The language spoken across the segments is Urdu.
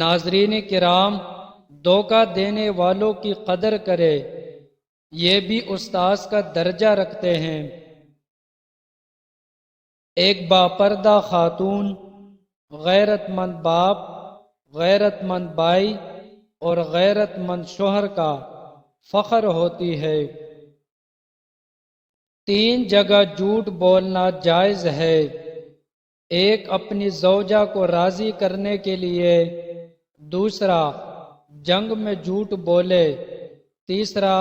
ناظرین کرام، دھوکہ دینے والوں کی قدر کرے، یہ بھی استاذ کا درجہ رکھتے ہیں۔ ایک باپردہ خاتون، غیرت مند باپ، غیرت مند بھائی اور غیرت مند شوہر کا فخر ہوتی ہے۔ 3 جگہ جھوٹ بولنا جائز ہے۔ ایک، اپنی زوجہ کو راضی کرنے کے لیے۔ دوسرا، جنگ میں جھوٹ بولے۔ تیسرا،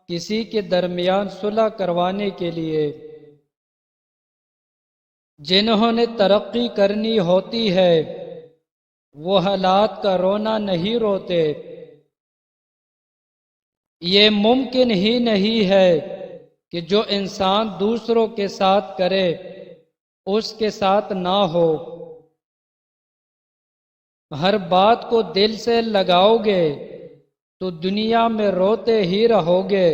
کسی کے درمیان صلح کروانے کے لیے۔ جنہوں نے ترقی کرنی ہوتی ہے وہ حالات کا رونا نہیں روتے۔ یہ ممکن ہی نہیں ہے کہ جو انسان دوسروں کے ساتھ کرے اس کے ساتھ نہ ہو۔ ہر بات کو دل سے لگاؤ گے تو دنیا میں روتے ہی رہو گے۔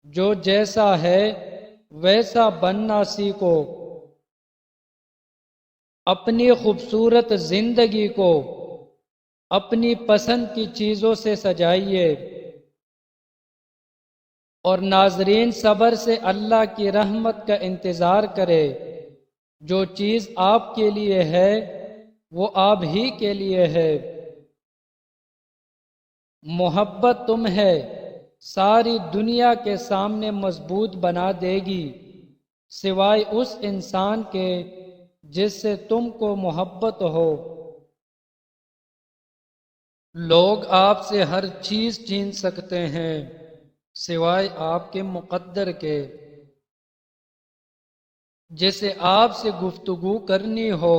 جو جیسا ہے ویسا بننا سیکھو۔ اپنی خوبصورت زندگی کو اپنی پسند کی چیزوں سے سجائیے، اور ناظرین صبر سے اللہ کی رحمت کا انتظار کرے۔ جو چیز آپ کے لیے ہے وہ آپ ہی کے لیے ہے۔ محبت تمہیں ساری دنیا کے سامنے مضبوط بنا دے گی، سوائے اس انسان کے جس سے تم کو محبت ہو۔ لوگ آپ سے ہر چیز چھین سکتے ہیں سوائے آپ کے مقدر کے۔ جسے آپ سے گفتگو کرنی ہو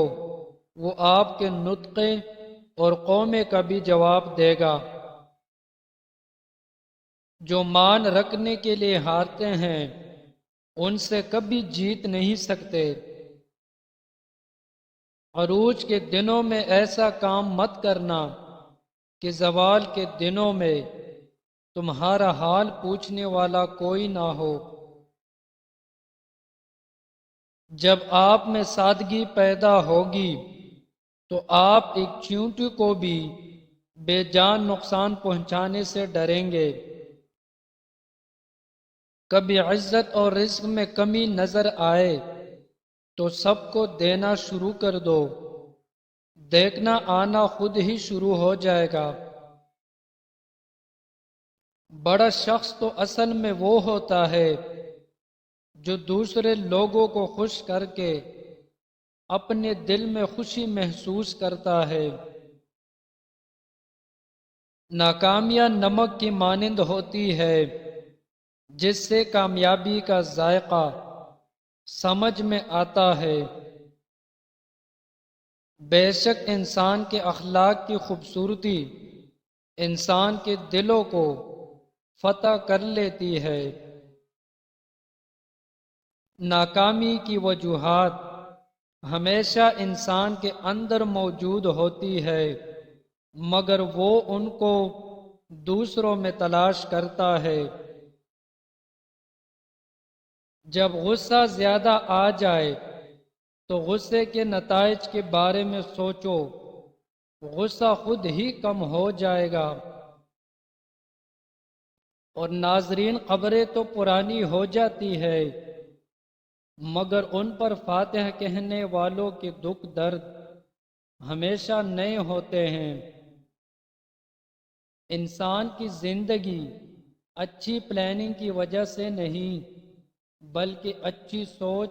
وہ آپ کے نطقے اور قومے کا بھی جواب دے گا۔ جو مان رکھنے کے لیے ہارتے ہیں ان سے کبھی جیت نہیں سکتے۔ عروج کے دنوں میں ایسا کام مت کرنا کہ زوال کے دنوں میں تمہارا حال پوچھنے والا کوئی نہ ہو۔ جب آپ میں سادگی پیدا ہوگی تو آپ ایک چیونٹی کو بھی بے جان نقصان پہنچانے سے ڈریں گے۔ کبھی عزت اور رزق میں کمی نظر آئے تو سب کو دینا شروع کر دو، دیکھنا آنا خود ہی شروع ہو جائے گا۔ بڑا شخص تو اصل میں وہ ہوتا ہے جو دوسرے لوگوں کو خوش کر کے اپنے دل میں خوشی محسوس کرتا ہے۔ ناکامیاں نمک کی مانند ہوتی ہے جس سے کامیابی کا ذائقہ سمجھ میں آتا ہے۔ بے شک انسان کے اخلاق کی خوبصورتی انسان کے دلوں کو فتح کر لیتی ہے۔ ناکامی کی وجوہات ہمیشہ انسان کے اندر موجود ہوتی ہے مگر وہ ان کو دوسروں میں تلاش کرتا ہے۔ جب غصہ زیادہ آ جائے تو غصے کے نتائج کے بارے میں سوچو، غصہ خود ہی کم ہو جائے گا۔ اور ناظرین قبریں تو پرانی ہو جاتی ہے مگر ان پر فاتح کہنے والوں کے دکھ درد ہمیشہ نئے ہوتے ہیں۔ انسان کی زندگی اچھی پلاننگ کی وجہ سے نہیں بلکہ اچھی سوچ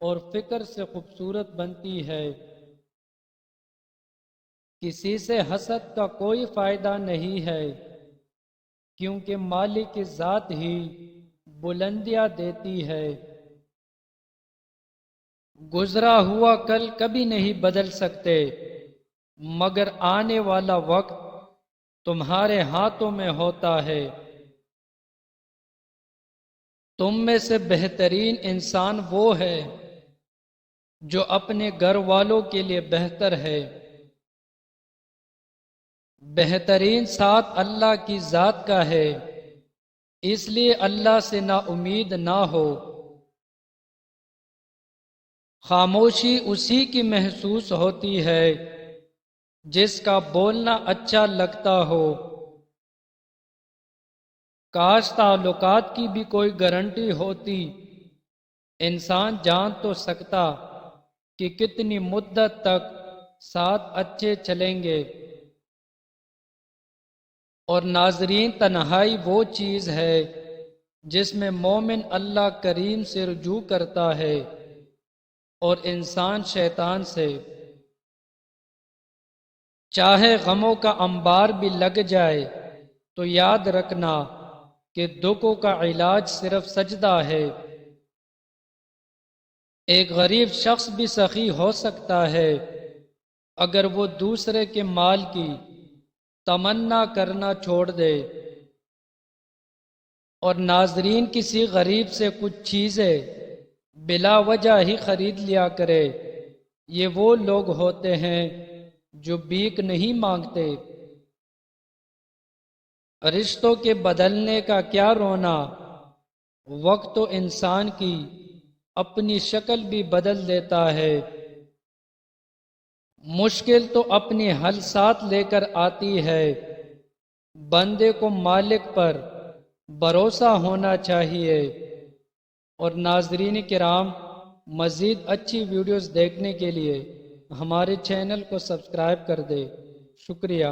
اور فکر سے خوبصورت بنتی ہے۔ کسی سے حسد کا کوئی فائدہ نہیں ہے کیونکہ مالک کی ذات ہی بلندیاں دیتی ہے۔ گزرا ہوا کل کبھی نہیں بدل سکتے مگر آنے والا وقت تمہارے ہاتھوں میں ہوتا ہے۔ تم میں سے بہترین انسان وہ ہے جو اپنے گھر والوں کے لیے بہتر ہے۔ بہترین ساتھ اللہ کی ذات کا ہے، اس لیے اللہ سے نا امید نہ ہو۔ خاموشی اسی کی محسوس ہوتی ہے جس کا بولنا اچھا لگتا ہو۔ کاش تعلقات کی بھی کوئی گارنٹی ہوتی، انسان جان تو سکتا کہ کتنی مدت تک ساتھ اچھے چلیں گے۔ اور ناظرین، تنہائی وہ چیز ہے جس میں مومن اللہ کریم سے رجوع کرتا ہے اور انسان شیطان سے۔ چاہے غموں کا انبار بھی لگ جائے تو یاد رکھنا کہ دکھوں کا علاج صرف سجدہ ہے۔ ایک غریب شخص بھی سخی ہو سکتا ہے اگر وہ دوسرے کے مال کی تمنا کرنا چھوڑ دے۔ اور ناظرین، کسی غریب سے کچھ چیزیں بلا وجہ ہی خرید لیا کرے، یہ وہ لوگ ہوتے ہیں جو بھیک نہیں مانگتے۔ رشتوں کے بدلنے کا کیا رونا، وقت تو انسان کی اپنی شکل بھی بدل دیتا ہے۔ مشکل تو اپنی حل ساتھ لے کر آتی ہے، بندے کو مالک پر بھروسہ ہونا چاہیے۔ اور ناظرین کرام، مزید اچھی ویڈیوز دیکھنے کے لیے ہمارے چینل کو سبسکرائب کر دے۔ شکریہ۔